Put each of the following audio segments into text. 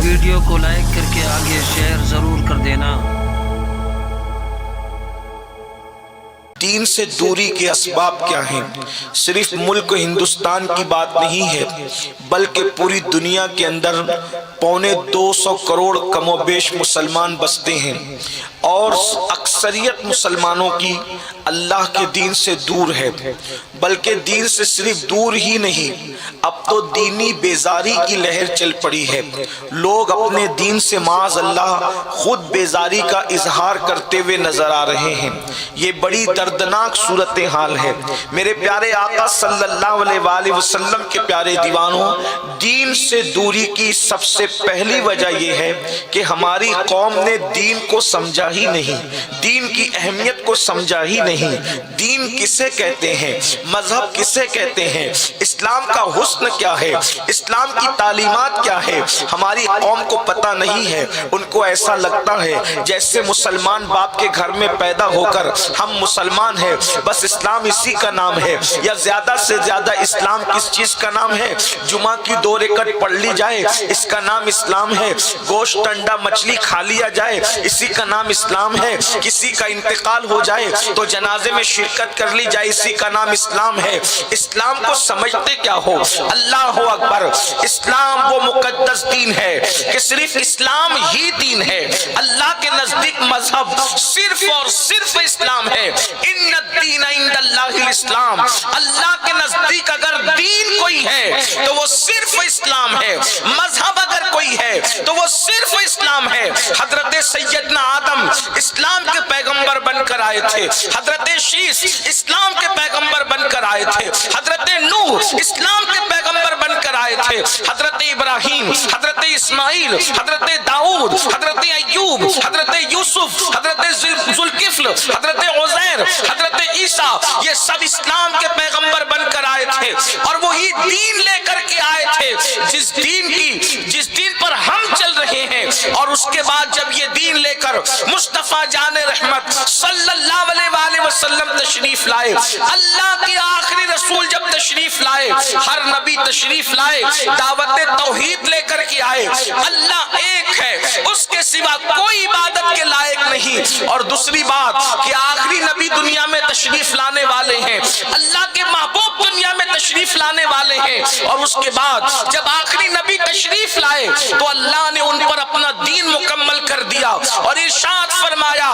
Video کو like کر کے آگے شیئر ضرور کر دینا۔ دین سے دوری کے اسباب کیا ہیں؟ صرف ملک ہندوستان کی بات نہیں ہے، بلکہ پوری دنیا کے اندر 250 کروڑ کم و بیش مسلمان بستے ہیں، اور اکثریت مسلمانوں کی اللہ کے دین سے دور ہے، بلکہ دین سے صرف دور ہی نہیں، اب تو دینی بیزاری کی لہر چل پڑی ہے۔ لوگ اپنے دین سے معاذ اللہ خود بیزاری کا اظہار کرتے ہوئے نظر آ رہے ہیں۔ یہ بڑی دردناک صورتحال ہے۔ میرے پیارے آقا صلی اللہ علیہ وآلہ وسلم کے پیارے دیوانوں، دین سے دوری کی سب سے پہلی وجہ یہ ہے کہ ہماری قوم نے دین کو سمجھا ہی نہیں، دین کی اہمیت کو سمجھا ہی نہیں۔ دین کسے کہتے ہیں؟ مذہب کسے کہتے ہیں؟ اسلام کا حسن کیا ہے؟ اسلام کی تعلیمات کیا ہے؟ ہماری قوم کو پتہ نہیں ہے۔ ان کو ایسا لگتا ہے جیسے مسلمان باپ کے گھر میں پیدا ہو کر ہم مسلمان ہیں، بس اسلام اسی کا نام ہے، یا زیادہ سے زیادہ اسلام کس چیز کا نام ہے؟ جمعہ کی 2 رکعت پڑھ لی جائے، اس کا نام اسلام ہے۔ گوشت انڈا مچھلی کھا لیا جائے، اسی کا نام اسلام ہے۔ کسی کا انتقال ہو جائے تو جنازے میں شرکت کر لی جائے، اسی کا نام اسلام ہے۔ اسلام کو سمجھتے کیا ہو؟ اللہ اکبر! اسلام وہ مقدس دین ہے کہ صرف اسلام ہی دین ہے۔ اللہ کے نزدیک مذہب صرف اور صرف اسلام ہے۔ ان الدین عند اللہ الاسلام، اللہ کے نزدیک اگر دین کوئی ہے تو وہ صرف اسلام ہے، مذہب اگر کوئی ہے تو وہ صرف اسلام ہے۔ حضرت سیدنا آدم اسلام کے پیغمبر بن کر آئے تھے، حضرت شیس اسلام کے پیغمبر بن کر آئے تھے، حضرت نوح اسلام کے پیغمبر بن کر آئے تھے، حضرت ابراہیم، حضرت اسماعیل، حضرت داؤد، حضرت ایوب، حضرت یوسف، حضرت ذوالکفل، حضرت عزیر، حضرت عیسیٰ، یہ سب اسلام کے پیغمبر بن کر آئے تھے، اور وہی دین لے کر کے آئے تھے جس دین پر ہم چل رہے ہیں۔ اور اس کے بعد جب یہ دین لے کر مصطفیٰ جان رحمت صلی اللہ علیہ وآلہ وسلم تشریف لائے، اللہ کے آخری رسول جب تشریف لائے، ہر نبی تشریف لائے، دعوت توحید لے کر کے آئے، اللہ ایک ہے، اس کے سوا کوئی عبادت کے لائق نہیں۔ اور دوسری بات کہ آخری نبی دنیا میں تشریف لانے والے ہیں، اللہ کے محبوب دنیا میں تشریف لانے والے ہیں، اور اس کے بعد جب آخری نبی تشریف لائے تو اللہ نے ان پر اپنا دین مکمل کر دیا، اور ارشاد فرمایا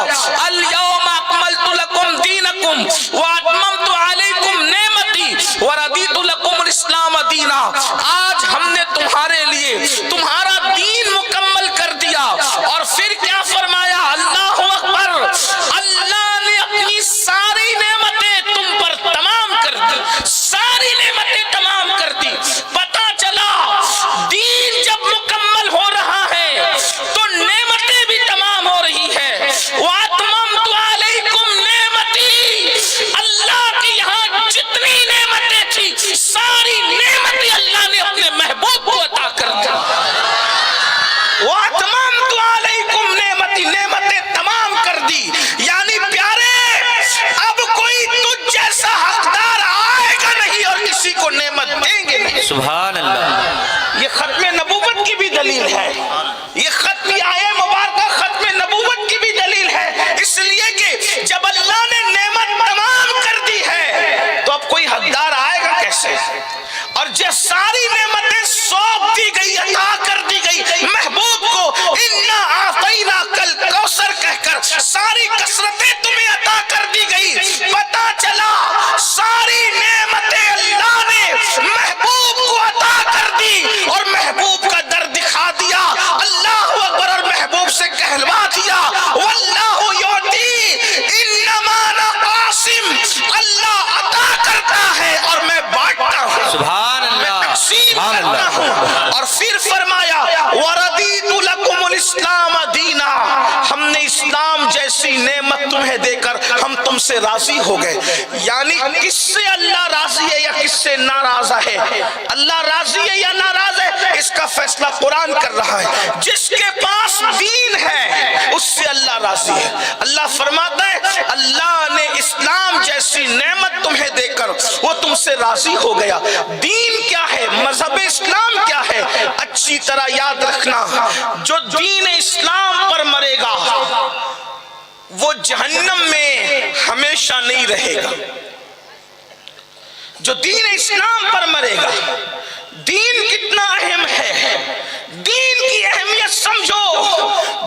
الیوم اکملت لکم دینکم واتممت علیکم نعمتی وردیت لکم الاسلام دینا۔ آج ہم نے تمہارے لیے تمہارا دین مکمل کر دیا، اور پھر کیا فرمایا؟ اللہ اکبر! اللہ نے اپنی ساری نعمتیں تم پر تمام کر دی، ساری نعمتیں تمام کر دی۔ پتہ چلا دین جب مکمل ہو رہا ہے تو نعمتیں بھی تمام ہو رہی ہے۔ وَأَتْمَمْتُ عَلَيْكُمْ نِعْمَتِي، اللہ کے یہاں جتنی نعمتیں تھی ساری نعمتیں اللہ نے اپنے محبوب کو عطا کر دی۔ وَأَتْمَمْتُ عَلَيْكُمْ نِعْمَتِي، نعمتیں تمام کر دی۔ یعنی پیارے، اب کوئی تجھ جیسا حقدار آئے گا نہیں اور کسی کو نعمت دیں گے نہیں۔ سبحان اللہ! یہ ختم نبوت کی بھی دلیل ہے، یہ ختم آیہ مبارکہ ختم نبوت کی بھی دلیل ہے، اس لیے کہ جب اللہ نے نعمت تمام کر دی ہے تو اب کوئی حقدار آئے گا کیسے؟ اور جب ساری نعمتیں سونپ دی گئی، عطا کر دی گئی محبوب کو، اِنَّا أَعْطَيْنَاكَ الْكَوْثَرَ کہہ کر ساری کثرتیں تمہیں عطا کر دی گئی، پتہ چلا ساری نعمتیں اللہ نے محبوب کو عطا کر دی، اور محبوب کا در دکھا دیا، اللہ اکبر، اور محبوب سے کہلوا دیا واللہ یعطی انما انا قاسم، اللہ عطا کرتا ہے اور میں بانٹتا ہوں، سبحان اللہ! میں تقسیم کرتا ہوں۔ اور پھر فرمایا وردیت لکم الاسلام دینا، ہم نے اسلام جیسی نعمت تمہیں دے کر ہم تم سے راضی ہو گئے۔ یعنی کس سے اللہ راضی ہے یا کس سے ناراض ہے؟ اللہ راضی ہے یا ناراض ہے اس کا فیصلہ قرآن کر رہا ہے۔ جس کے پاس دین ہے اس سے اللہ راضی ہے۔ اللہ فرماتا ہے اللہ نے اسلام جیسی نعمت تمہیں دے کر وہ تم سے راضی ہو گیا۔ دین کیا ہے؟ مذہب اسلام کیا ہے؟ اچھی طرح یاد رکھنا، جو دین اسلام پر مرے گا وہ جہنم میں ہمیشہ نہیں رہے گا۔ جو دین اسلام پر مرے گا، دین کتنا اہم ہے، دین کی اہمیت سمجھو۔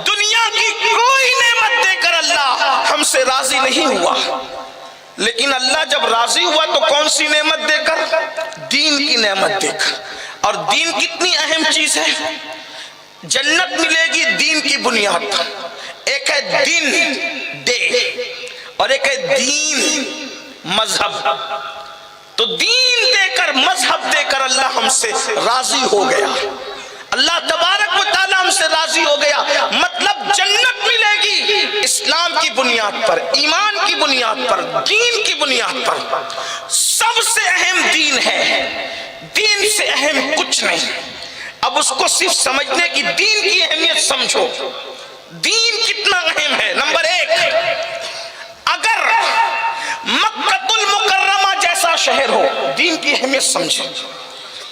دنیا کی کوئی نعمت دے کر اللہ ہم سے راضی نہیں ہوا، لیکن اللہ جب راضی ہوا تو کون سی نعمت دے کر؟ دین کی نعمت دے کر۔ اور دین کتنی اہم چیز ہے، جنت ملے گی دین کی بنیاد پر۔ ایک ہے دین دے اور ایک ہے دین مذہب۔ تو دین دے کر، مذہب دے کر اللہ ہم سے راضی ہو گیا، اللہ تبارک و تعالی ہم سے راضی ہو گیا۔ مطلب جنت ملے گی اسلام کی بنیاد پر، ایمان کی بنیاد پر، دین کی بنیاد پر۔ سب سے اہم دین ہے، دین سے اہم کچھ نہیں۔ اب اس کو صرف سمجھنے کی، دین کی اہمیت سمجھو، دین کتنا اہم ہے۔ نمبر ایک، اگر مکہ المکرمہ جیسا شہر ہو، دین کی اہمیت سمجھے،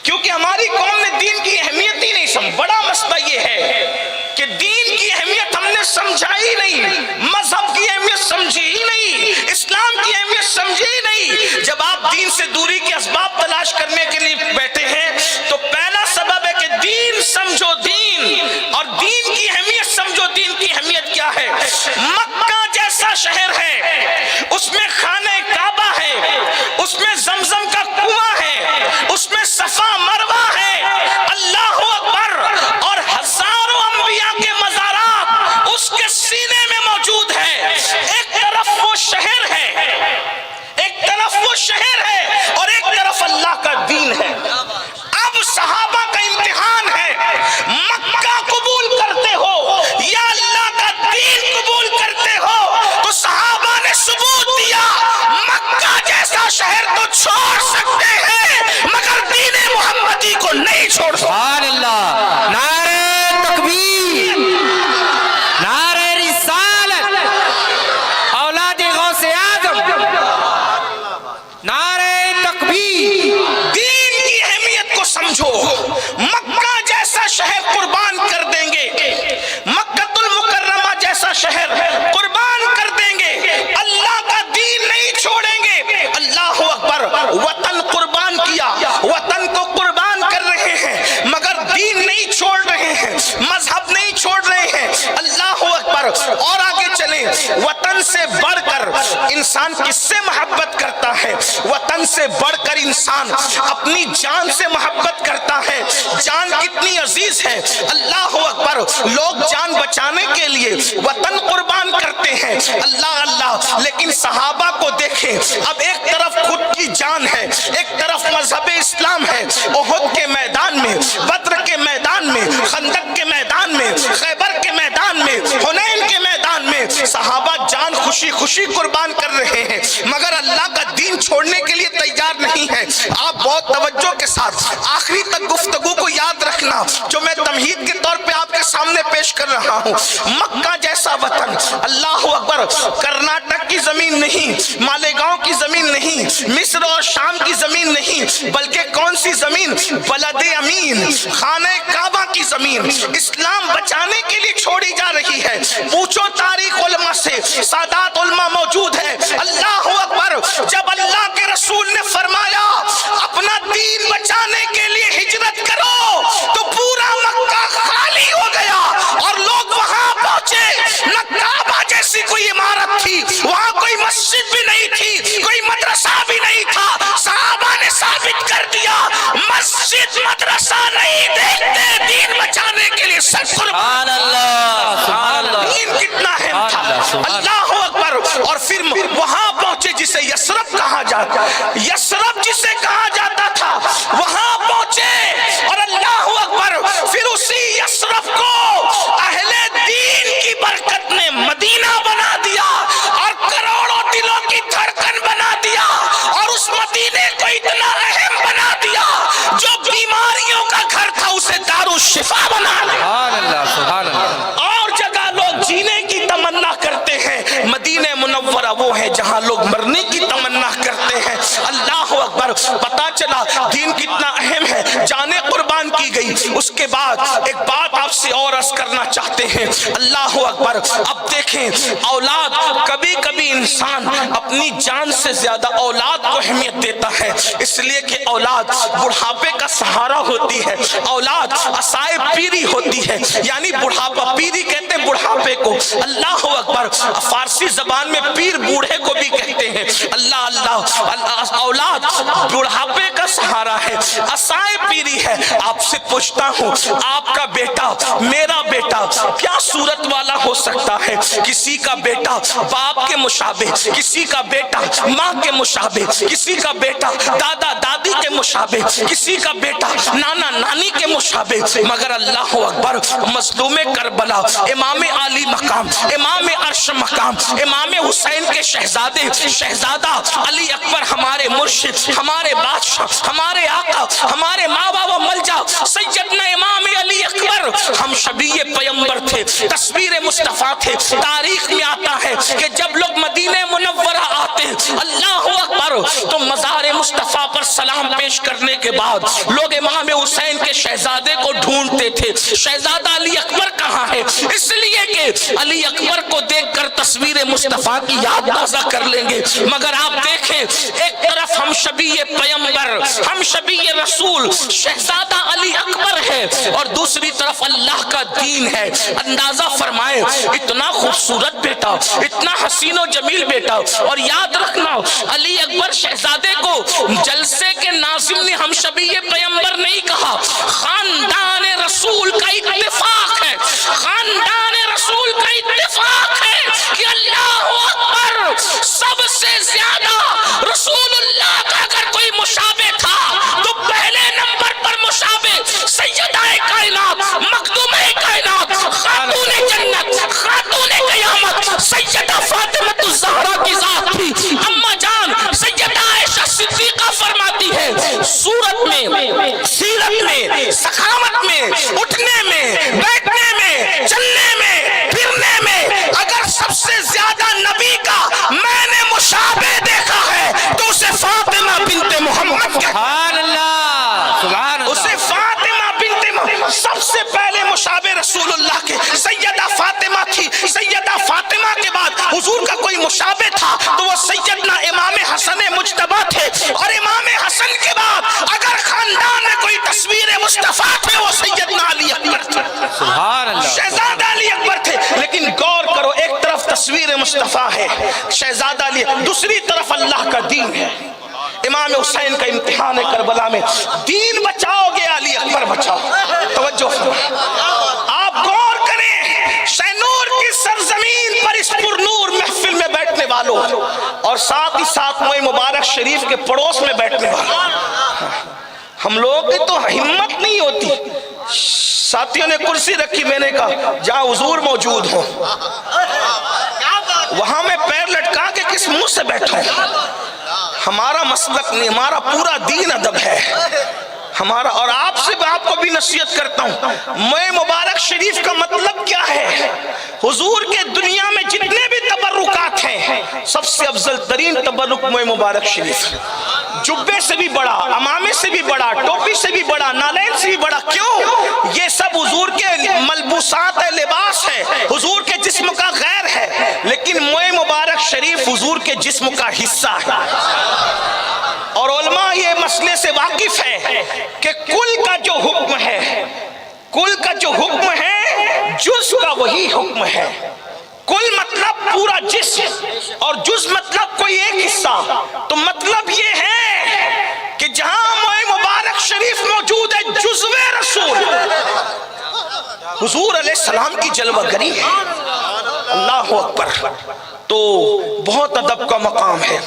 کیونکہ ہماری قوم نے دین کی اہمیت ہی نہیں سمجھ۔ بڑا مسئلہ یہ ہے کہ دین کی اہمیت ہم نے سمجھا ہی نہیں، مذہب کی اہمیت سمجھی ہی نہیں، اسلام کی اہمیت سمجھی ہی نہیں۔ جب آپ دین سے دوری کے اسباب تلاش کرنے کے لیے بیٹھے ہیں تو پہلا سبب ہے کہ دین سمجھو، دین، اور دین کی اہمیت سمجھو۔ دین کی اہمیت کیا ہے؟ مکہ جیسا شہر ہے، اس میں خانہ کعبہ ہے، اس میں زمزم کا کنواں ہے، اس میں صفا مروہ ہے، اللہ اکبر، اور ہزاروں انبیاء کے مزارات اس کے سینے میں موجود ہے۔ ایک طرف وہ شہر ہے، ایک طرف وہ شہر ہے، اور ایک طرف اللہ کا دین ہے۔ اب صحابہ کا امتحان ہے، مکہ قبول کرتے ہو یا اللہ کا دین قبول کرتے ہو؟ تو صحابہ نے ثبوت دیا، مکہ جیسا شہر تو چھوڑ سکتے ہیں مگر دین محمدی کو نہیں چھوڑ سکتے۔ سبحان اللہ، نعرہ تکبیر، نعرہ رسالت، اولاد غوث اعظم، نعرہ تکبیر۔ دین کی اہمیت کو سمجھو، مکہ جیسا شہر قربان کر دیں گے، مکہ المکرمہ جیسا شہر قربان کر دیں گے، اللہ کا دین نہیں چھوڑیں گے۔ اللہ اکبر، وطن قربان کیا، وطن کو قربان کر رہے ہیں مگر دین نہیں چھوڑ رہے ہیں، مذہب نہیں چھوڑ رہے ہیں۔ اللہ اکبر، اور آگے چلیں۔ وطن سے بڑھ کر انسان کس سے محبت کرتا ہے؟ وطن سے بڑھ کر انسان اپنی جان سے محبت کرتا ہے۔ جان کتنی عزیز ہے، اللہ اکبر، لوگ جان بچانے کے لیے وطن قربان کرتے ہیں، اللہ اللہ۔ لیکن صحابہ کو دیکھیں، اب ایک طرف خود کی جان ہے، ایک طرف مذہب اسلام ہے۔ احد کے میدان میں، بدر کے میدان میں، خندق کے میدان میں، خیبر کے میدان میں، حنین کے میدان میں صحابہ جان خوشی خوشی قربان کر رہے ہیں مگر اللہ کا دین چھوڑنے کے لیے تیار نہیں ہے۔ آپ بہت توجہ کے ساتھ آخری تک گفتگو کو یاد رکھنا جو میں تمہید کے طور پہ آپ کے سامنے پیش کر رہا ہوں۔ مکہ جیسا وطن، اللہ اکبر، کرناٹک کی زمین نہیں، مالیگاؤں کی زمین نہیں، مصر اور شام کی زمین نہیں، بلکہ کون سی زمین؟ بلد امین، خانہ کعبہ کی زمین اسلام بچانے کے لیے چھوڑی جا رہی ہے۔ پوچھو تاریخ علماء سے، سادات علماء موجود ہے۔ اللہ اکبر، جب اللہ کے رسول نے فرمایا اپنا دین بچانے کے لیے ہجرت کرو تو پورا مکہ خالی ہو گیا اور لوگ وہاں پہنچے۔ نہ کعبہ جیسی کوئی عمارت تھی، وہاں کوئی مسجد بھی نہیں تھی، کوئی مدرسہ بھی نہیں تھا۔ صحابہ نے ثابت کر دیا مسجد مدرسہ نہیں دیکھتے، دین بچانے کے لیے سب قربان۔ سبحان اللہ، سبحان اللہ، دین کتنا اہم تھا، اللہ اکبر۔ اور پھر وہاں پہنچے جسے یثرب کہا جاتا، یثرب جسے کہا جاتا تھا، وہاں پہنچے اور اللہ اکبر، پھر اسی یثرب کو اہل دین کی برکت نے مدینہ بنا دیا اور کروڑوں دلوں کی دھڑکن بنا دیا، اور اس مدینے کو اتنا اہم بنا دیا جو بیماریوں کا گھر تھا اسے دارالشفا بنا دیا۔ سبحان اللہ، سبحان اللہ۔ اور جگہ لوگ جینے کی تمنا کرتے ہیں، مدینہ منورہ وہ ہے جہاں لوگ مرنے کی تمنا کرتے ہیں۔ اللہ اکبر، پتا چلا دین کتنا اہم ہے، جانیں قربان کی کی گئی. اس کے بعد ایک بات آپ سے اور عرض کرنا چاہتے ہیں. اللہ اکبر. اب دیکھیں اولاد, کبھی کبھی انسان اپنی جان سے زیادہ اولاد کو اہمیت دیتا ہے, اس لیے کہ اولاد بڑھاپے کا سہارا ہوتی ہے, اولاد عصائے پیری ہوتی ہے. یعنی بڑھاپا, پیری کہتے ہیں بڑھاپے کو. اللہ اکبر. فارسی زبان میں پیر بوڑھے کو بھی کہتے ہیں. اللہ اللہ. اولاد بڑھاپے کا سہارا ہے, عصائے پیری ہے. آپ سے پوچھتا ہوں, آپ کا بیٹا, میرا بیٹا کیا صورت والا ہو سکتا ہے؟ کسی کا بیٹا باپ کے مشابہ, کسی کا بیٹا ماں کے مشابہ, کسی کا بیٹا دادا دادی کے مشابہ, کسی کا بیٹا نانا نانی کے مشابہ. مگر اللہ اکبر, مظلوم کربلا, امام علی مقام, امام عرش مقام, امام حسین کے شہزادے, شہزادہ علی اکبر, ہمارے مرشد, ہمارے بادشاہ, ہمارے آقا, ہمارے ماں بابا ملجا سیدنا امام علی اکبر, ہم شبیہ پیمبر تھے, تصویر مصطفیٰ تھے. تاریخ میں آتا ہے کہ جب لوگ مدینہ منورہ آتے, اللہ اکبر, تو مزار مصطفیٰ پر سلام پیش کرنے کے بعد لوگ امام حسین کے شہزادے کو ڈھونڈتے تھے. شہزادہ علی اکبر کہاں ہے؟ اس لیے کہ علی اکبر کو دیکھ کر تصویر مصطفیٰ کی یاد تازہ کر لیں گے. مگر آپ دیکھیں, ایک طرف ہم شبیہ پیمبر, ہم شبیہ رسول, شہزادہ علی اکبر ہے, اور دوسری طرف اللہ کا دین ہے. اندازہ فرمائیں, اتنا خوبصورت بیٹا, اتنا حسین و جمیل بیٹا. اور یاد رکھنا, علی اکبر شہزادے کو جلسے کے ناظم نے ہم شبیہ پیمبر نہیں کہا, خاندان رسول کا اتفاق ہے, خاندان رسول کا اتفاق ہے کہ اللہ اکبر, سب سے زیادہ رسول اللہ کا اگر کوئی مشابہ تھا تو پہلے نمبر پر مشابہ سیدہ کائنات, مخدومہ کائنات, خاتون جنت, خاتون قیامت, سیدہ فاطمہ الزہرا کی ذات تھی. اما جان سیدہ عائشہ صدیقہ فرماتی ہے, صورت میں, سیرت میں, سخاوت میں, اٹھنے میں, بیٹھنے میں, چلنے میں, پھرنے میں, اگر سب سے زیادہ نبی کا میں نے مشابہ دیکھا ہے تو اسے فاطمہ بنت محمد کہتے ہیں. سبحان اللہ, سبحان اللہ. اسے فاطمہ بنت محمد, سب سے پہلے مشابہ رسول اللہ کے سیدہ فاطمہ تھی. سیدہ فاطمہ کے بعد حضور کا کوئی مشابہ تھا تو وہ سیدنا امام حسن مجتبی تھے, اور امام حسن کے بعد اگر خاندان میں کوئی تصویر مصطفیٰ تھے وہ سیدنا علی اکبر تھے, سبحان اللہ. شہزادہ علی اکبر تھے. لیکن غور کرو, ایک طرف تصویر مصطفیٰ ہے, شہزادہ علی, دوسری طرف اللہ کا دین ہے. امام حسین کا امتحان ہے کربلا میں, دین بچاؤ گے علی اکبر بچاؤ. توجہ آپ غور کریں, شہنور کی سرزمین پر اس پر نور محفل میں بیٹھنے والوں, اور ساتھ ہی ساتھ موئے مبارک شریف کے پڑوس میں بیٹھنے والوں, ہم لوگ کی تو ہمت نہیں ہوتی. ساتھیوں نے کرسی رکھی, میں نے کہا جہاں حضور موجود ہو وہاں میں پیر لٹکا کے کس منہ سے بیٹھا ہوں. ہمارا مسلک نہیں, ہمارا پورا دین ادب ہے ہمارا. اور آپ سے آپ کو بھی نصیحت کرتا ہوں, موئے مبارک شریف کا مطلب کیا ہے؟ حضور کے دنیا میں جتنے بھی تبرکات ہیں, سب سے افضل ترین تبرک موئے مبارک شریف. جبے سے بھی بڑا, امامے سے بھی بڑا, ٹوپی سے بھی بڑا, نالین سے بھی بڑا. کیوں؟ یہ سب حضور کے ملبوسات ہے, لباس ہے, حضور کے جسم کا غیر ہے, لیکن موئے مبارک شریف حضور کے جسم کا حصہ ہے. اور علماء یہ مسئلے سے واقف ہے کہ کل کا جو حکم ہے, کل کا جو حکم ہے, جز کا وہی حکم ہے. کل مطلب پورا جسم, اور جز مطلب کوئی ایک حصہ. تو مطلب یہ ہے کہ جہاں موئے مبارک شریف موجود ہے, جزو رسول حضور علیہ السلام کی جلوہ گری ہے. اللہ اکبر. تو بہت ادب کا مقام ہے,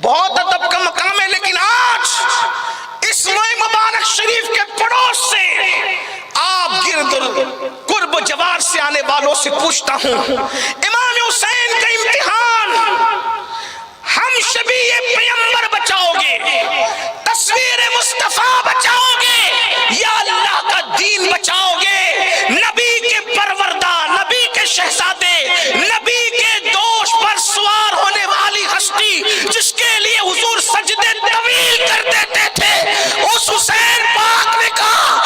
بہت ادب کا مقام ہے. لیکن آج اس موئے مبارک شریف کے پڑوس سے, آپ گرد قرب جوار سے آنے والوں سے پوچھتا ہوں, امام حسین کا امتحان, ہم شبیہ پیمبر بچاؤ گے, تصویر مصطفیٰ بچاؤ گے, یا اللہ کا دین بچاؤ گے؟ نبی کے پروردہ, نبی کے شہزادے, نبی کے دوش پر سوار ہونے والی ہستی جس کے لیے حضور سجدے طویل کر دیتے تھے, اس حسین پاک نے کہا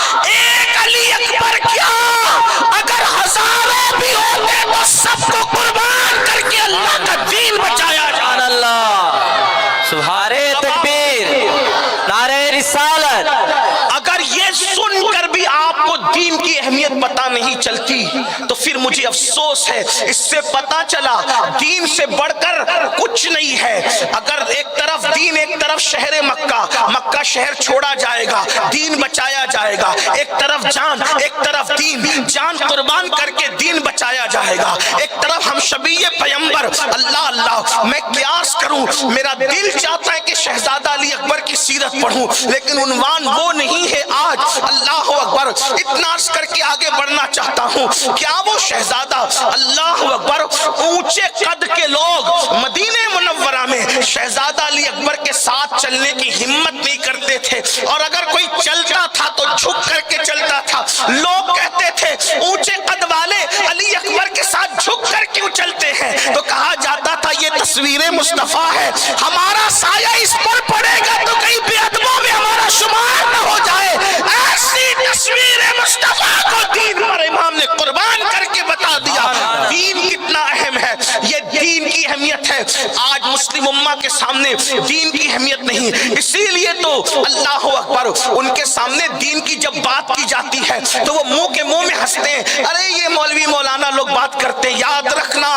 اہمیت پتہ نہیں چلتی تو پھر مجھے افسوس ہے. اس سے پتہ چلا دین سے بڑھ کر کچھ نہیں ہے. اگر ایک طرف دین ایک طرف شہر مکہ شہر چھوڑا جائے گا, دین بچایا جائے گا, ایک طرف جان ایک طرف دین, جان قربان کر کے دین بچایا جائے گا, ایک طرف ہم شبیہ پیغمبر. اللہ میں قیاس کروں, میرا دل چاہتا ہے کہ شہزادہ علی اکبر کی سیرت پڑھوں لیکن عنوان وہ نہیں ہے آج. اللہ اکبر, اتنا عرض کر کے آگے بڑھنا چاہتا ہوں. کیا وہ شہزادہ اللہ اکبر اونچے قد کے لوگ مدینہ منورہ میں شہزادہ علی اکبر کے ساتھ چلنے کی ہمت نہیں کرتے تھے, اور اگر کوئی چلتا تھا تو جھک کر کے چلتا تھا. لوگ کہتے تھے اونچے قد والے علی اکبر کے ساتھ جھک کر کیوں چلتے ہیں, تو کہا جاتا تھا یہ تصویر مصطفیٰ ہے, ہمارا سایہ اس پر پڑے گا تو کہیں بے ادبوں میں ہمارا شمار نہ ہو جائے. ایسی تصویر مصطفیٰ کو دین پر امام نے قربان کر کے بتا دیا دین کتنا اہم ہے. یہ دین کی اہمیت ہے. آج مسلم امہ کے سامنے دین کی اہمیت نہیں, اسی لیے تو اللہ اکبر ان کے سامنے دین کی جب بات کی جاتی ہے تو وہ منہ کے منہ میں ہنستے ہیں. ارے یہ مولوی مولانا لوگ بات کرتے ہیں. یاد رکھنا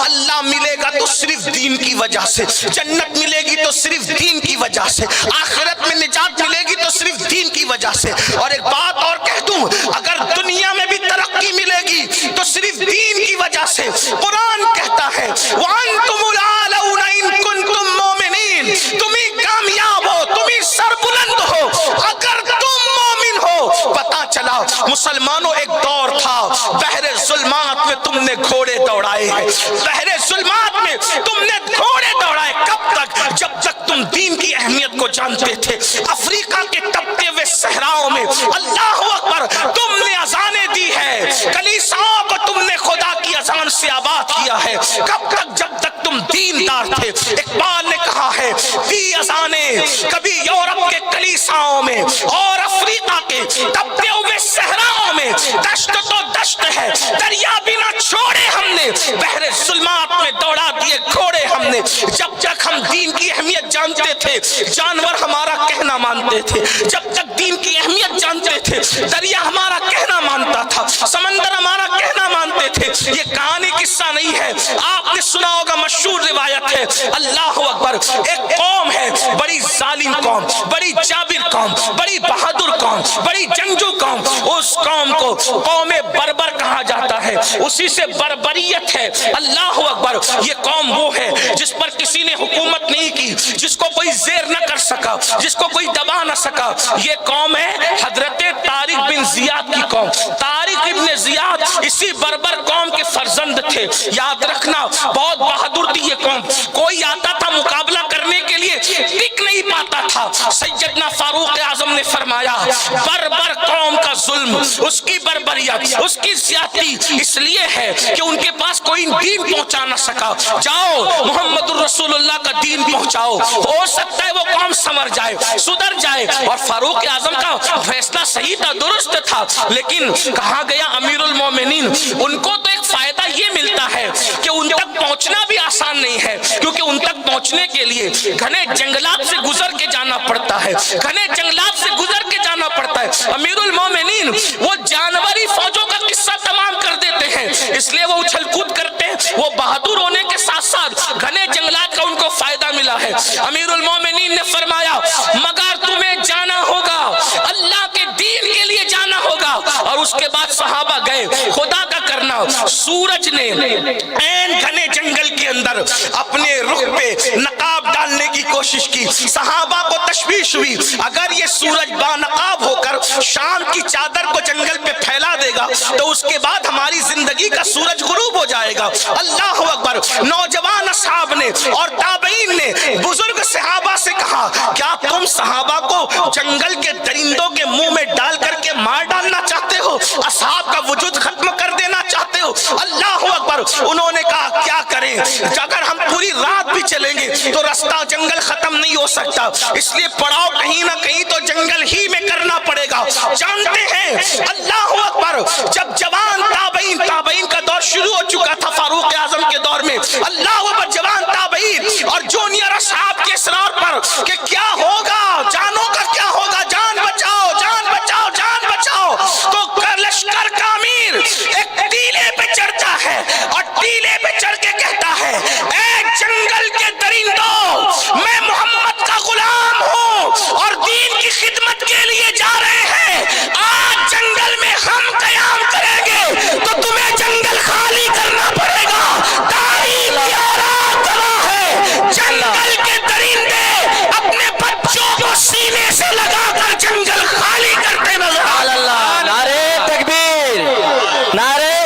اللہ ملے گا تو صرف دین کی وجہ سے, جنت ملے گی تو صرف دین کی وجہ سے, آخرت میں نجات ملے گی تو صرف دین کی وجہ سے. اور ایک بات اور کہہ دوں, اگر دنیا میں بھی ترقی ملے گی تو صرف دین کی وجہ سے. قرآن کہتا ہے وَأَنْتُمُ الْأَعْلَوْنَ إِن كُنتُم مُؤْمِنِينَ, تم ہی کامیاب ہو, تم ہی سربلند ہو اگر تم مومن ہو. پتا چلا مسلمانوں ایک دور تھا بحر ظلمات میں تم نے گھوڑے دوڑائے ہیں, بحر ظلمات میں تم نے گھوڑے دوڑائے. کب تک؟ جب تک تم دین کی اہمیت کو جانتے تھے. افریقہ کے تپتے ہوئے صحراؤں میں اللہ اکبر تم نے اذانیں دی ہے, کلیساؤں کو تم نے خدا کی اذان سے آباد کیا ہے. کب تک؟ جب تک تم دیندار تھے. اقبال نے کہا ہے دی اذانیں کبھی یورپ کے کلیساؤں میں اور افریقہ کے تپتے ہوئے صحراؤں میں, دشت تو دشت ہے دریا بھی نہ چھوڑے ہم نے, بحر ظلمات میں دوڑا دیے گھوڑے ہم نے. جب تک ہم دین کی اہمیت جانتے تھے جانور ہمارا کہنا مانتے تھے, جب تک دین کی اہمیت جانتے تھے دریا ہمارا کہنا مانتا تھا, سمندر ہمارا کہنا مانتے تھے. یہ کہانی قصہ نہیں ہے, آپ نے سنا ہوگا, مشہور روایت ہے. اللہ اکبر, ایک قوم ہے بڑی ظالم قوم, بڑی جابر قوم, بڑی بہادر قوم, بڑی جنگجو قوم. اس قوم کو قوم بربر کہا جاتا ہے, اسی سے بربریت ہے. اللہ اکبر, یہ قوم وہ ہے جس پر کسی نے حکومت نہیں کی, جس کو کوئی زیر نہ کر سکا, جس کو کوئی دبا نہ سکا. یہ قوم ہے حضرت طارق بن زیاد کی قوم. طارق ابن زیاد اسی بربر قوم کے فرزند تھے. یاد رکھنا بہت بہادر تھی یہ قوم, کوئی آتا تھا مقابلہ کرنے کے لیے ٹک نہیں پاتا تھا. سیدنا فاروق اعظم نے فرمایا بربر قوم کا ظلم, اس کی بربریت, اس کی زیادتی اس لیے ہے کہ ان کے پاس کوئی دین پہنچا نہ سکا. جاؤ محمد الرسول اللہ کا دین پہنچاؤ, ہو سکتا ہے وہ قوم سمر جائے, سدھر جائے. اور فاروق اعظم کا فیصلہ صحیح تھا, درست تھا, لیکن کہا گیا امیر المومنین, ان کو تو ایک فائدہ یہ ملتا ہے کہ ان تک پہنچنا بھی آسان نہیں ہے, کیونکہ ان تک پہنچنے کے لیے گھنے جنگلات سے گزر کے جانا پڑتا ہے, گھنے جنگلات سے گزر کے جانا پڑتا ہے. امیر المومنین وہ جانوری فوجوں کا قصہ تمام کر دیتے ہیں, اس لیے وہ اچھل کود کرتے ہیں. وہ بہادر ہونے کے ساتھ ساتھ گھنے جنگلات کا ان کو فائدہ ملا ہے. امیر المومنین نے فرمایا مگر تمہیں جانا ہوگا, اللہ کے دین کے لیے جانا ہوگا. اور اس کے بعد صحابہ گئے. خدا کا کرنا, سورج نے این گھنے جنگل کے اندر اپنے رخ پہ نقاب ڈالنے کی کوشش کی. صحابہ کو تشویش ہوئی, اگر یہ سورج با نقاب ہو کر شام کی چادر کو جنگل پہ پھیلا دے گا تو اس کے بعد ہماری زندگی کا سورج غروب ہو جائے گا. اللہ اکبر, نوجوان اصحاب نے اور تابعین نے بزرگ صحابہ سے کہا کیا تم صحابہ کو جنگل کے درندوں کے منہ میں ڈال کر کے مار ڈالنا چاہتے ہو, اصحاب کا وجود ختم کر دینا چاہتے ہو؟ اللہ اکبر. انہوں نے کہا کیا کریں, اگر ہم پوری رات بھی چلیں گے تو رستہ جنگل ختم نہیں ہو سکتا, اس لیے پڑاؤ کہیں نہ کہیں تو جنگل ہی میں کرنا پڑے گا. جانتے ہیں اللہ اکبر, جب جوان تابعین کا دور شروع ہو چکا تھا فاروق اعظم کے دور میں, اللہ اکبر, جوان تابعین اور جونیئر اصحاب کے اصرار پر کہ کیا ہوگا, جانوں کا کیا ہوگا, جان بچاؤ, جان بچاؤ, جان بچاؤ, تو لشکر کا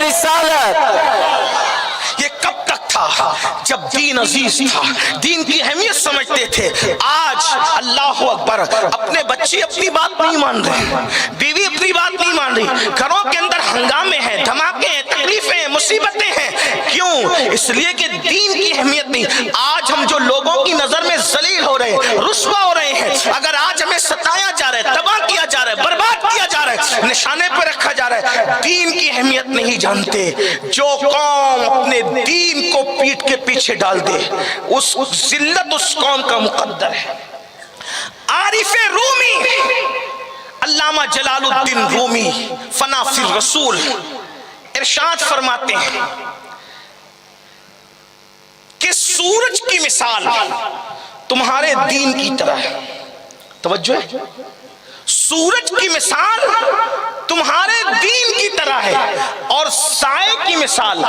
رسالت. یہ کب تک تھا؟ جب دین عزیز تھا، دین کی اہمیت سمجھتے تھے. آج اللہ اکبر، اپنے بچے اپنی بات نہیں مان رہے، بیوی اپنی بات نہیں مان رہی، گھروں کے اندر ہنگامے ہیں، دھماکے ہیں، تکلیفیں ہیں، مصیبتیں ہیں. کیوں؟ اس لیے کہ دین کی اہمیت نہیں. آج ہم جو لوگوں کی نظر میں ذلیل ہو رہے ہیں، رسوا ہو رہے ہیں، اگر آج ہمیں ستایا جا رہا ہے، تباہ کیا جا رہا ہے، برباد کیا جا رہا ہے، نشانے پہ رکھا جا رہا ہے، دین کی اہمیت نہیں جانتے. جو قوم اپنے دین کو پیٹ کے پیچھے ڈال دے، اس ذلت اس قوم کا مقدر ہے. عارف رومی، علامہ جلال الدین رومی فنا فی الرسول ارشاد فرماتے ہیں کہ سورج کی مثال تمہارے دین کی طرح ہے. توجہ ہے، سورج کی مثال تمہارے دین کی طرح ہے اور سائے کی مثال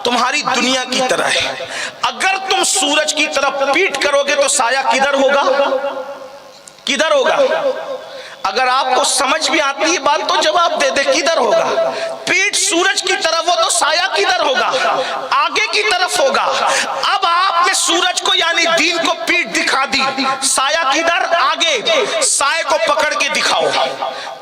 تمہاری دنیا کی طرح ہے. اگر تم سورج کی طرف پیٹ کرو گے تو سایہ کدھر ہوگا؟ کدھر ہوگا؟ اگر آپ کو سمجھ بھی آتی ہے بات تو جواب دے دے، کدھر ہوگا؟ پیٹ سورج کی طرف ہو تو سایہ کدھر ہوگا؟ آگے کی طرف ہوگا. اب آپ نے سورج کو یعنی دین کو پیٹ دکھا دی، سایہ کدھر؟ آگے. سائے کو پکڑ کے دکھاؤ،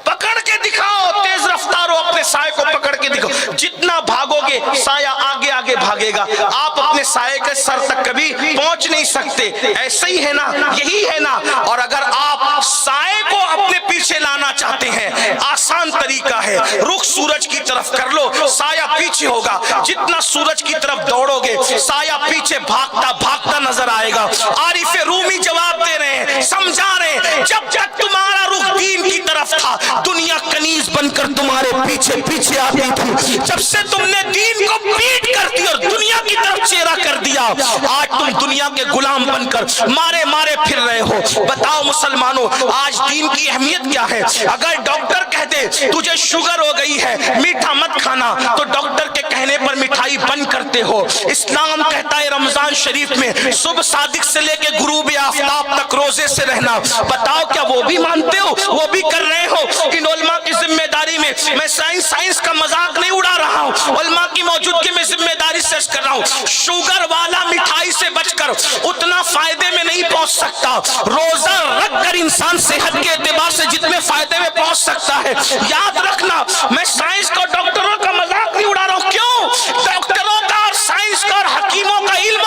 پکڑ کے دکھاؤ، تیز رفتار ہو، اپنے سائے کو پکڑ کے دکھاؤ. جتنا بھاگو گے سایہ آگے آگے بھاگے گا، آپ اپنے سائے کے سر تک کبھی پہنچ نہیں سکتے. ایسے ہی ہے نا، یہی ہے نا. اور اگر آپ سائے کو اپنے پیچھے لانا چاہتے ہیں، آسان طریقہ ہے، رخ سورج کی طرف کر لو، سایہ پیچھے ہوگا. جتنا سورج کی طرف دوڑو گے سایہ پیچھے بھاگتا بھاگتا نظر آئے گا. عارف رومی جواب دے رہے ہیں، سمجھا رہے ہیں، جب تک تمہارا رخ دین کی طرف تھا دنیا کنیز بن کر تمہارے پیچھے پیچھے آتی تھی. جب سے تم نے دین کو پیٹ کر دی اور دنیا کی طرف چہرہ کر دیا، آج تم دنیا کے غلام بن کر مارے مارے پھر رہے ہو. بتاؤ مسلمانوں، آج دین کی اہمیت کیا ہے؟ اگر ڈاکٹر کہہ دے تجھے شوگر ہو گئی ہے، میٹھا مت کھانا، تو ڈاکٹر کے کہنے پر مٹھائی بند کرتے ہو. اسلام کہتا ہے رمضان شریف میں صبح صادق سے لے کے غروب آفتاب تک روزے سے رہنا. بتاؤ کیا وہ بھی مانتے ہو؟ وہ بھی کر رہے ہو؟ ان علماء کی ذمہ داری میں میں سائنس کا مذاق نہیں اڑا رہا ہوں، علماء کی موجودگی میں ذمہ داری سے کر رہا ہوں. شوگر والا مٹھائی سے بچ کر اتنا فائدے میں نہیں پہنچ سکتا. روزہ رکھ کر انسان صحت کے اعتبار سے جتنے فائدے میں پہنچ سکتا ہے. یاد رکھنا، میں سائنس کا ڈاکٹروں کا مذاق نہیں اڑا رہا ہوں. کیوں؟ ڈاکٹروں کا اور سائنس کا اور حکیموں کا علم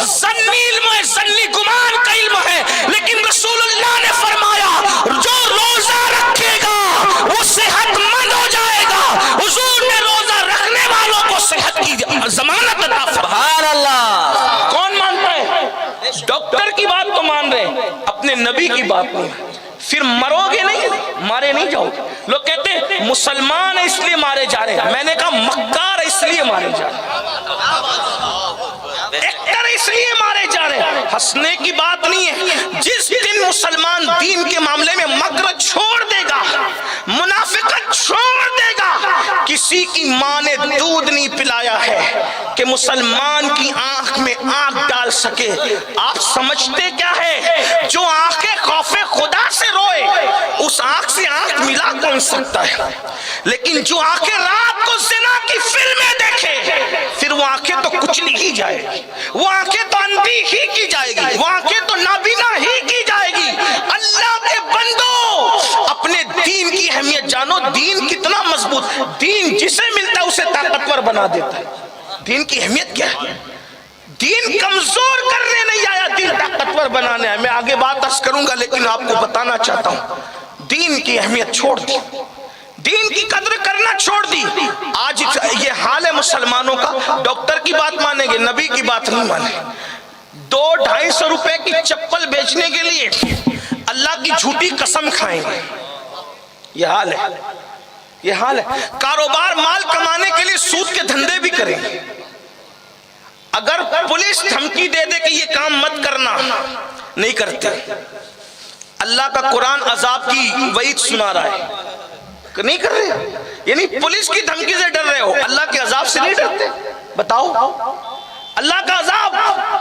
ظنی علم ہے، ظنی گمان کا علم ہے. لیکن رسول اللہ نے فرمایا جو روزہ رکھے گا وہ صحت مند ہو جائے گا. حضور نے روزہ رکھنے والوں کو صحت کی ضمانت عطا فرمائی. سبحان اللہ. کون مانتا ہے؟ ڈاکٹر کی بات تو مان رہے، اپنے نبی کی بات نہیں. پھر مرو گے نہیں، مارے نہیں جاؤ. لوگ کہتے ہیں مسلمان اس لیے مارے جا رہے ہیں، میں نے کہا مکار اس لیے مارے جا رہے ہیں، ایکٹر اس لیے مارے جا رہے ہیں. ہنسنے کی بات نہیں ہے. جس دن مسلمان دین کے معاملے میں مکر چھوڑ دے گا، منافقت چھوڑ دے گا. کسی کی ماں نے دودھ نہیں پلایا ہے کہ مسلمان کی آنکھ میں آنکھ ڈال سکے. آپ سمجھتے کیا ہے؟ جو آنکھیں خوف خدا سے روئے اس آنکھ سے آنکھ ملا کون سکتا ہے؟ لیکن جو آنکھیں رات کو زنا کی فلمیں دیکھے پھر وہ آنکھیں تو کچلی ہی جائے گی، وہ آنکھیں تو اندھی ہی کی جائے گی، وہ آنکھیں تو نابینا ہی کی جائے گی. اللہ کے بندو، اپنے دین کی اہمیت جانو. دین کتنا مضبوط، دین جسے ملتا ہے اسے طاقتور بنا دیتا ہے. دین کی اہمیت کیا ہے؟ دین کمزور کرنے نہیں آیا، دین طاقتور بنانے آیا. میں آگے بات عرض کروں گا لیکن آپ کو بتانا چاہتا ہوں دین کی اہمیت چھوڑ دی، دین کی قدر کرنا چھوڑ دی. آج یہ حال ہے مسلمانوں کا. ڈاکٹر کی بات مانیں گے، نبی کی بات نہیں مانیں. 200-250 روپے کی چپل بیچنے کے لیے اللہ کی جھوٹی قسم کھائیں گے. یہ حال ہے، یہ حال ہے. کاروبار مال کمانے کے لیے سود کے دھندے بھی کریں گے. اگر پولیس دھمکی دے دے کہ یہ کام مت کرنا، نہیں کرتے. اللہ کا قرآن عذاب کی وعید سنا رہا ہے کہ نہیں کر رہے. یعنی پولیس کی دھمکی سے ڈر رہے ہو، اللہ کے عذاب سے نہیں ڈرتے. بتاؤ، اللہ کا عذاب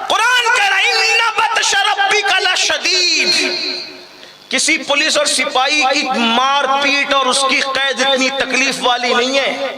قرآن کہہ رہا ہے اِنَّ بَطْشَ رَبِّكَ لَشَدِيدٌ. کسی پولیس اور سپاہی کی مار پیٹ اور اس کی قید اتنی تکلیف والی نہیں ہے.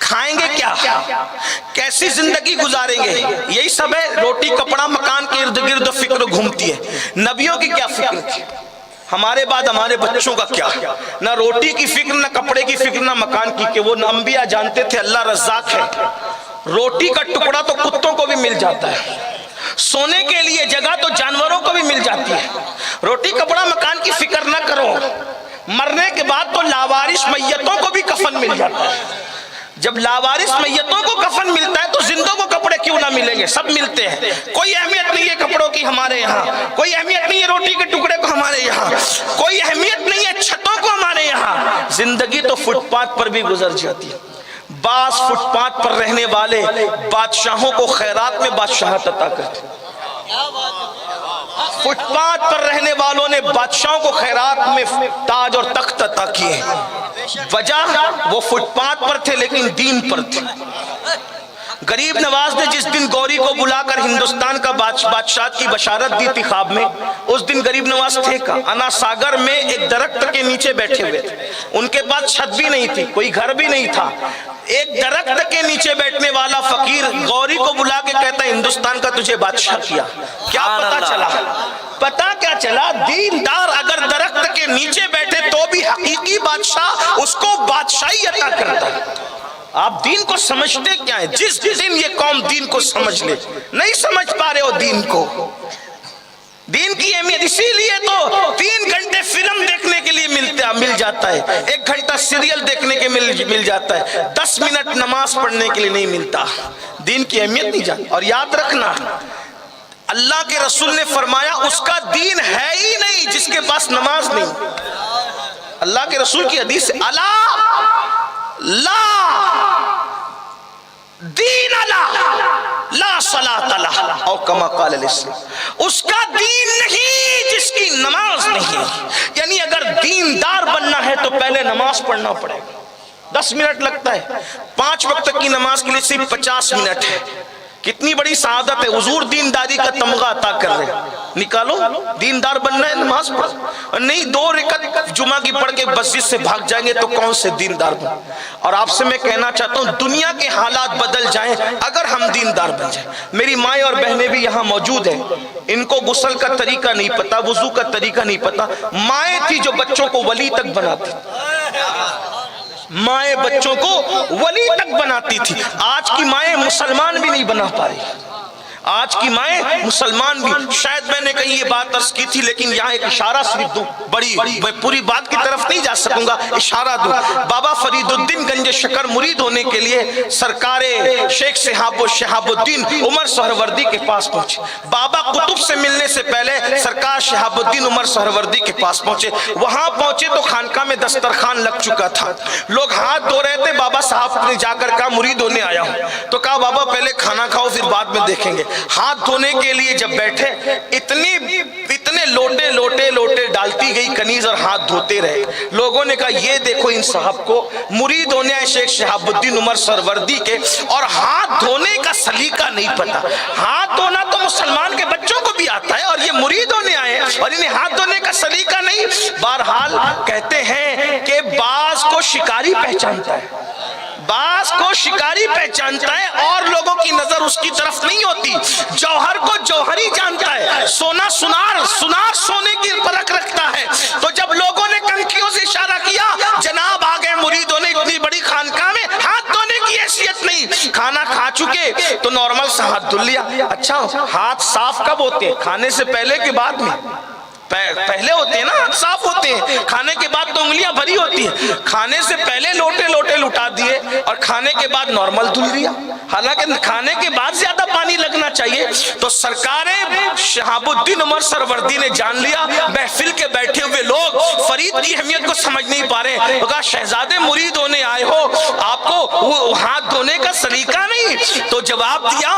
کھائیں گے کیا, کیسی زندگی گزاریں گے, یہی سب ہے. روٹی کپڑا مکان کے ارد گرد فکر گھومتی ہے. نبیوں کی کیا فکر تھی, ہمارے بعد ہمارے بچوں کا کیا, نہ روٹی کی فکر, نہ کپڑے کی فکر, نہ مکان کی, کہ وہ انبیاء جانتے تھے اللہ رزاق ہے. روٹی کا ٹکڑا تو کتوں کو بھی مل جاتا ہے, سونے کے لیے جگہ تو جانوروں کو بھی مل جاتی ہے. روٹی کپڑا مکان کی فکر نہ کرو, مرنے کے بعد تو لاوارث میتوں کو بھی کفن مل جاتا ہے. جب لاوارث میتوں کو کفن ملتا ہے تو زندوں کو کپڑے کیوں نہ ملیں گے, سب ملتے ہیں. کوئی اہمیت نہیں ہے کپڑوں کی ہمارے یہاں, کوئی اہمیت نہیں ہے روٹی کے ٹکڑے کو ہمارے یہاں, کوئی اہمیت نہیں ہے چھتوں کو ہمارے یہاں. زندگی تو فٹ پاتھ پر بھی گزر جاتی ہے. بعض فٹ پاتھ پر رہنے والے بادشاہوں کو خیرات میں بادشاہت عطا کرتے. فٹ پاتھ پر رہنے والوں نے بادشاہوں کو خیرات میں تاج اور تخت عطا کیے. وجہ وہ فٹ پاتھ پر تھے لیکن دین پر تھے. غریب نواز نے جس دن گوری کو بلا کر ہندوستان کا بادشاہت کی بشارت دی تھی خواب میں, اس دن غریب نواز تھے کا انا ساگر میں ایک درخت کے نیچے بیٹھے ہوئے تھے. ان کے پاس چھت بھی نہیں تھی, کوئی گھر بھی نہیں تھا. ایک درخت کے نیچے بیٹھنے والا فقیر گوری کو بلا کے کہتا ہے ہندوستان کا تجھے بادشاہ کیا. کیا پتا چلا, پتا کیا چلا, دیندار اگر درخت کے نیچے بیٹھے تو بھی حقیقی بادشاہ اس کو بادشاہی عطا کرتا ہے. آپ دین کو سمجھتے کیا ہے؟ جس دن یہ قوم دین کو سمجھ لے, نہیں سمجھ پا رہے ہو دین کو. دین کی اہمیت اسی لیے تو 3 گھنٹے فلم دیکھنے کے لیے مل جاتا ہے, 1 گھنٹہ سیریل دیکھنے کے مل جاتا ہے, 10 منٹ نماز پڑھنے کے لیے نہیں ملتا. دین کی اہمیت نہیں جانتا. اور یاد رکھنا, اللہ کے رسول نے فرمایا اس کا دین ہے ہی نہیں جس کے پاس نماز نہیں. اللہ کے رسول کی حدیث ہے, الا لا دین لا صلاۃ لہ او کما قال الاسلام. اس کا دین نہیں جس کی نماز نہیں. یعنی اگر دیندار بننا ہے تو پہلے نماز پڑھنا پڑے گا. 10 منٹ لگتا ہے, 5 وقت کی نماز کے لیے صرف 50 منٹ ہے. کتنی بڑی سعادت ہے. حضور دینداری کا تمغہ عطا کر رہے ہیں. نکالو, دیندار بننا ہے نماز پڑھ, اور نہیں 2 رکعت جمعہ کی پڑھ کے مسجد سے بھاگ جائیں گے تو کون سے دیندار بن. اور آپ سے میں کہنا چاہتا ہوں دنیا کے حالات بدل جائیں اگر ہم دیندار بن جائیں. میری مائیں اور بہنیں بھی یہاں موجود ہیں, ان کو غسل کا طریقہ نہیں پتا, وضو کا طریقہ نہیں پتا. مائیں تھی جو بچوں کو ولی تک بناتی, مائیں بچوں کو ولی تک بناتی تھی. آج کی مائیں مسلمان بھی نہیں بنا پا رہی. آج کی مائیں مسلمان بھی, شاید میں نے کہیں یہ بات عرض کی تھی لیکن یہاں ایک اشارہ صرف دوں, میں پوری بات کی طرف نہیں جا سکوں گا, اشارہ دوں. بابا فرید الدین گنج شکر مرید ہونے کے لیے سرکار شیخ شہاب الدین عمر سہروردی کے پاس پہنچے. بابا قطب سے ملنے سے پہلے سرکار شہاب الدین عمر سہروردی کے پاس پہنچے. وہاں پہنچے تو خانقاہ میں دسترخوان لگ چکا تھا, لوگ ہاتھ دھو رہے تھے. بابا صاحب نے جا کر کہا مرید ہونے آیا ہوں, تو کہا بابا پہلے کھانا کھاؤ پھر بعد میں دیکھیں گے. ہاتھ دھونے کے لیے جب بیٹھے اتنے لوٹے ڈالتی گئی کنیز اور ہاتھ دھوتے رہے. لوگوں نے کہا یہ دیکھو ان صاحب کو مرید ہونے آئے شیخ شہاب الدین عمر سہروردی کے, اور ہاتھ دھونے کا سلیقہ نہیں پتا. ہاتھ دھونا تو مسلمان کے بچوں کو بھی آتا ہے, اور یہ مرید ہونے آئے اور انہیں ہاتھ دھونے کا سلیقہ نہیں. بہرحال کہتے ہیں کہ باز کو شکاری پہچانتا ہے, باز کو شکاری پہچانتا ہے, اور لوگوں کی نظر اس کی طرف نہیں ہوتی. جوہر کو جوہری جانتا ہے, سونا سنار سونے کی پرکھ رکھتا ہے. تو جب لوگوں نے کنکھیوں سے اشارہ کیا جناب آ گئے مریدوں نے اتنی بڑی خانقاہ میں, ہاتھ دھونے کی حیثیت نہیں. کھانا کھا چکے تو نارمل سا ہاتھ دھل لیا. اچھا ہاتھ صاف کب ہوتے ہیں, کھانے سے پہلے کہ بعد میں؟ پہلے ہوتے ہیں نا, صاف ہوتے ہیں. کھانے کے بعد تو انگلیاں بھری ہوتی ہیں. کھانے سے پہلے لوٹے لٹا دیے اور کھانے کے بعد نارمل دھل دیا. حالانکہ کھانے کے بعد زیادہ پانی لگنا چاہیے. تو سرکار شہاب الدین عمر سہروردی نے جان لیا محفل کے بیٹھے ہوئے لوگ فرید کی اہمیت کو سمجھ نہیں پا رہے. کہا شہزادے مرید ہونے آئے ہو, آپ کو ہاتھ دھونے کا سلیقہ نہیں. تو جواب دیا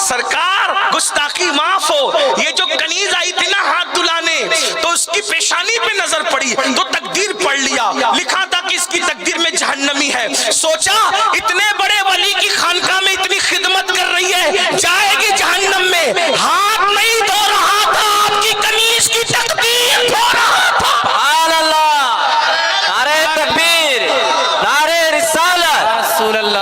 سرکار گستاخی معاف ہو, یہ جو کنیز آئی تھی نا ہاتھ دھلانے تو اس کی پیشانی پہ نظر پڑی تو تقدیر پڑھ لیا, لکھا تھا کہ اس کی تقدیر میں جہنمی ہے. سوچا اتنے بڑے ولی کی خانقاہ میں اتنی خدمت کر رہی ہے, جائے گی جہنم میں. ہاتھ نہیں دھو رہا تھا, آپ کی کنیز کی تقدیر دھو رہا تھا. سبحان اللہ, نعرہ تکبیر, نعرہ رسالت, رسول اللہ.